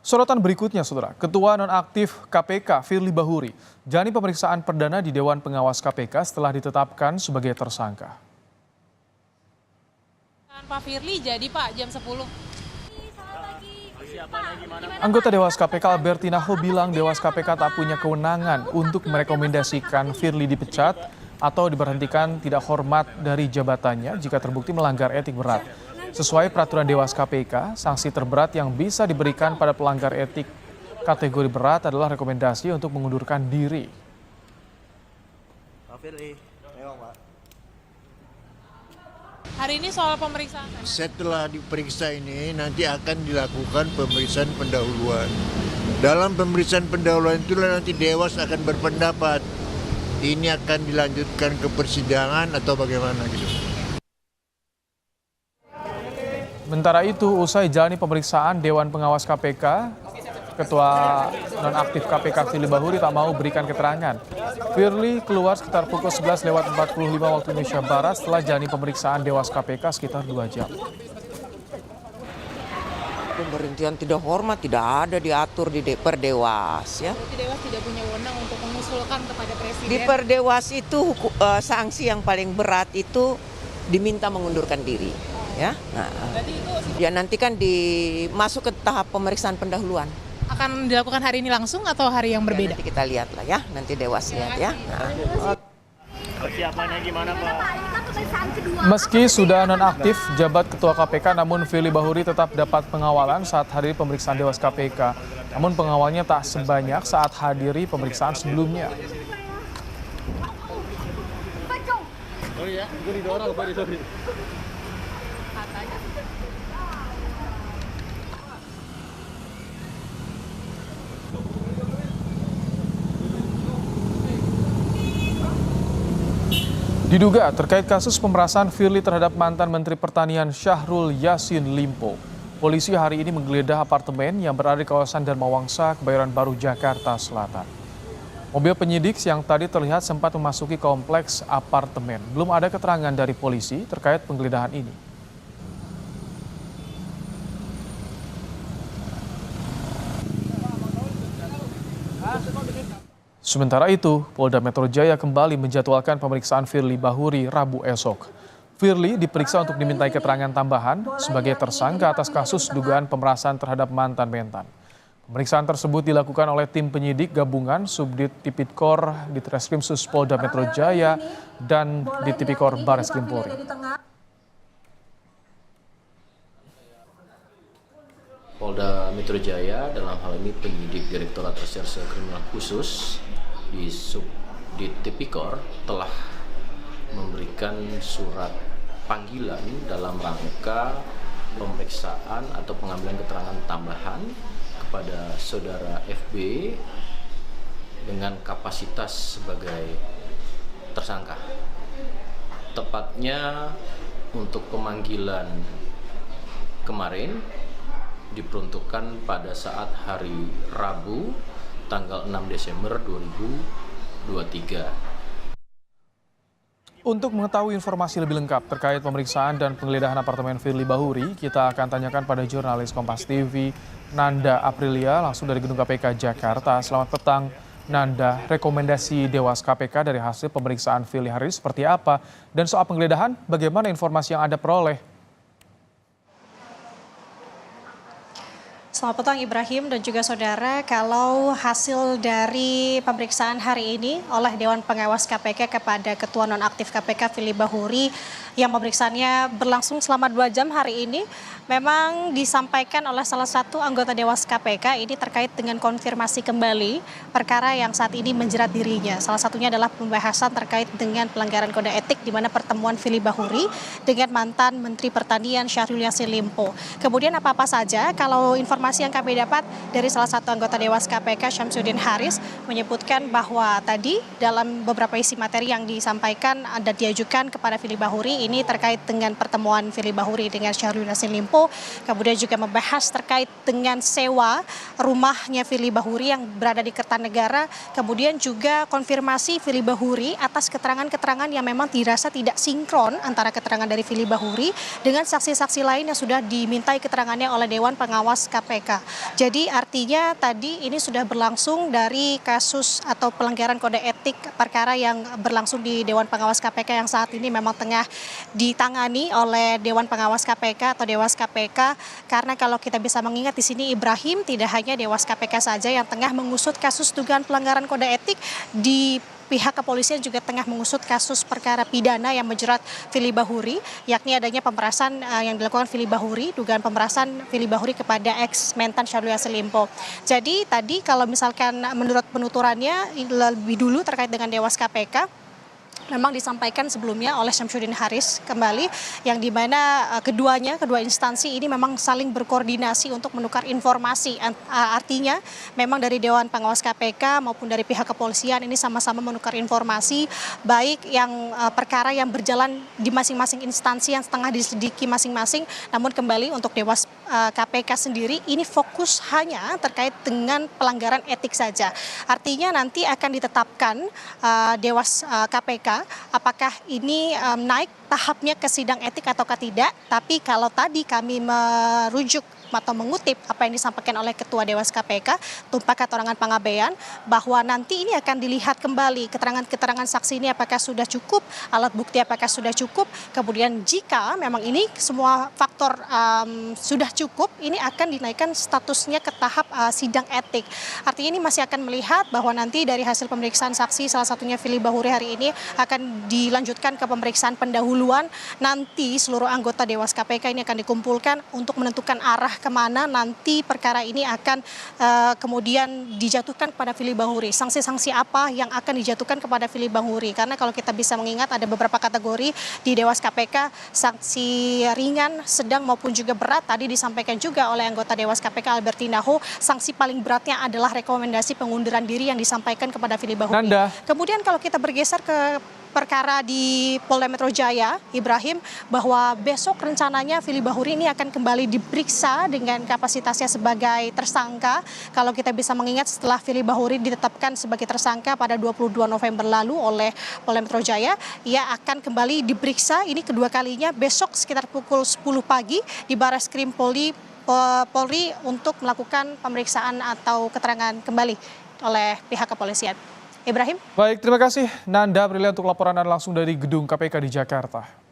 Sorotan berikutnya, Saudara. Ketua nonaktif KPK Firly Bahuri jalani pemeriksaan perdana di Dewan Pengawas KPK setelah ditetapkan sebagai tersangka. Pak Firly jadi Pak jam 10. Anggota Dewas KPK Albertina Ho bilang Dewas KPK tak punya kewenangan untuk merekomendasikan Firly dipecat atau diberhentikan tidak hormat dari jabatannya jika terbukti melanggar etik berat. Sesuai peraturan Dewas KPK, sanksi terberat yang bisa diberikan pada pelanggar etik kategori berat adalah rekomendasi untuk mengundurkan diri. Pak Firly, memang Pak. Hari ini soal pemeriksaan. Setelah diperiksa ini nanti akan dilakukan pemeriksaan pendahuluan. Dalam pemeriksaan pendahuluan itulah nanti Dewas akan berpendapat ini akan dilanjutkan ke persidangan atau bagaimana gitu. Sementara itu, usai jalani pemeriksaan Dewan Pengawas KPK, Ketua nonaktif KPK Firly Bahuri tak mau berikan keterangan. Firly keluar sekitar pukul 11:45 waktu Indonesia Barat setelah jalani pemeriksaan Dewas KPK sekitar 2 jam. Pemberhentian tidak hormat tidak ada diatur di Perdewas ya. Dewas tidak punya wewenang untuk mengusulkan kepada Presiden. Di Perdewas itu sanksi yang paling berat itu diminta mengundurkan diri ya. Nah, ya nanti kan masuk ke tahap pemeriksaan pendahuluan. Akan dilakukan hari ini langsung atau hari yang berbeda? Ya, nanti kita lihat lah ya, nanti Dewas lihat ya. Nah. Persiapannya gimana Pak? Meski sudah nonaktif jabat Ketua KPK, namun Firly Bahuri tetap dapat pengawalan saat hadiri pemeriksaan Dewas KPK. Namun pengawalnya tak sebanyak saat hadiri pemeriksaan sebelumnya. Oh iya, gue didorong Pak, sorry. Diduga terkait kasus pemerasan Firly terhadap mantan Menteri Pertanian Syahrul Yassin Limpo, polisi hari ini menggeledah apartemen yang berada di kawasan Darmawangsa, Kebayoran Baru, Jakarta Selatan. Mobil penyidik yang tadi terlihat sempat memasuki kompleks apartemen. Belum ada keterangan dari polisi terkait penggeledahan ini. Sementara itu, Polda Metro Jaya kembali menjadwalkan pemeriksaan Firly Bahuri Rabu esok. Firly diperiksa untuk dimintai keterangan tambahan sebagai tersangka atas kasus dugaan pemerasan terhadap mantan mentan. Pemeriksaan tersebut dilakukan oleh tim penyidik gabungan Subdit Tipikor Ditreskrimsus Polda Metro Jaya dan di Tipikor Bareskrim Polri. Polda Metro Jaya dalam hal ini penyidik Direktorat Reserse Kriminal Khusus di Subdit Tipikor telah memberikan surat panggilan dalam rangka pemeriksaan atau pengambilan keterangan tambahan kepada saudara FB dengan kapasitas sebagai tersangka. Tepatnya untuk pemanggilan kemarin diperuntukkan pada saat hari Rabu tanggal 6 Desember 2023. Untuk mengetahui informasi lebih lengkap terkait pemeriksaan dan penggeledahan apartemen Firly Bahuri, kita akan tanyakan pada jurnalis Kompas TV Nanda Aprilia langsung dari Gedung KPK Jakarta. Selamat petang Nanda, rekomendasi Dewas KPK dari hasil pemeriksaan Firly hari ini seperti apa? Dan soal penggeledahan, bagaimana informasi yang Anda peroleh? Selamat petang Ibrahim dan juga saudara, kalau hasil dari pemeriksaan hari ini oleh Dewan Pengawas KPK kepada Ketua Nonaktif KPK Firly Bahuri yang pemeriksaannya berlangsung selama 2 jam hari ini, memang disampaikan oleh salah satu anggota Dewas KPK ini terkait dengan konfirmasi kembali perkara yang saat ini menjerat dirinya. Salah satunya adalah pembahasan terkait dengan pelanggaran kode etik di mana pertemuan Firly Bahuri dengan mantan Menteri Pertanian Syahrul Yassin Limpo. Kemudian apa-apa saja, kalau informasi yang kami dapat dari salah satu anggota Dewas KPK Syamsuddin Haris menyebutkan bahwa tadi dalam beberapa isi materi yang disampaikan dan diajukan kepada Firly Bahuri ini terkait dengan pertemuan Firly Bahuri dengan Syahrul Yassin Limpo, kemudian juga membahas terkait dengan sewa rumahnya Firly Bahuri yang berada di Kertanegara, kemudian juga konfirmasi Firly Bahuri atas keterangan-keterangan yang memang dirasa tidak sinkron antara keterangan dari Firly Bahuri dengan saksi-saksi lain yang sudah dimintai keterangannya oleh Dewan Pengawas KPK KPK. Jadi artinya tadi ini sudah berlangsung dari kasus atau pelanggaran kode etik perkara yang berlangsung di Dewan Pengawas KPK yang saat ini memang tengah ditangani oleh Dewan Pengawas KPK atau Dewas KPK. Karena kalau kita bisa mengingat di sini Ibrahim, tidak hanya Dewas KPK saja yang tengah mengusut kasus dugaan pelanggaran kode etik, di pihak kepolisian juga tengah mengusut kasus perkara pidana yang menjerat Firly Bahuri, yakni adanya pemerasan yang dilakukan Firly Bahuri, dugaan pemerasan Firly Bahuri kepada ex-mentan Syahrul Yassin Limpo. Jadi tadi kalau misalkan menurut penuturannya lebih dulu terkait dengan Dewas KPK, memang disampaikan sebelumnya oleh Syamsuddin Haris kembali, yang dimana kedua instansi ini memang saling berkoordinasi untuk menukar informasi. Artinya memang dari Dewan Pengawas KPK maupun dari pihak kepolisian ini sama-sama menukar informasi, baik yang perkara yang berjalan di masing-masing instansi yang setengah diselidiki masing-masing. Namun kembali untuk Dewas KPK sendiri ini fokus hanya terkait dengan pelanggaran etik saja. Artinya nanti akan ditetapkan Dewas KPK apakah ini naik tahapnya ke sidang etik ataukah tidak. Tapi kalau tadi kami merujuk atau mengutip apa yang disampaikan oleh Ketua Dewas KPK, Tumpak Hatorangan Panggabean, bahwa nanti ini akan dilihat kembali keterangan-keterangan saksi ini apakah sudah cukup, alat bukti apakah sudah cukup, kemudian jika memang ini semua faktor sudah cukup, ini akan dinaikkan statusnya ke tahap sidang etik. Artinya ini masih akan melihat bahwa nanti dari hasil pemeriksaan saksi, salah satunya Firly Bahuri hari ini akan dilanjutkan ke pemeriksaan pendahuluan. Nanti seluruh anggota Dewas KPK ini akan dikumpulkan untuk menentukan arah kemana nanti perkara ini akan kemudian dijatuhkan kepada Firly Bahuri. Sanksi-sanksi apa yang akan dijatuhkan kepada Firly Bahuri? Karena kalau kita bisa mengingat ada beberapa kategori di Dewas KPK, sanksi ringan, sedang maupun juga berat. Tadi disampaikan juga oleh anggota Dewas KPK Albertina Ho, sanksi paling beratnya adalah rekomendasi pengunduran diri yang disampaikan kepada Firly Bahuri. Nanda. Kemudian kalau kita bergeser ke perkara di Polda Metro Jaya, Ibrahim, bahwa besok rencananya Firly Bahuri ini akan kembali diperiksa dengan kapasitasnya sebagai tersangka. Kalau kita bisa mengingat setelah Firly Bahuri ditetapkan sebagai tersangka pada 22 November lalu oleh Polda Metro Jaya, ia akan kembali diperiksa ini kedua kalinya besok sekitar pukul 10 pagi di Barreskrim Polri untuk melakukan pemeriksaan atau keterangan kembali oleh pihak kepolisian. Ibrahim. Baik, terima kasih Nanda Aprilia untuk laporan Anda langsung dari gedung KPK di Jakarta.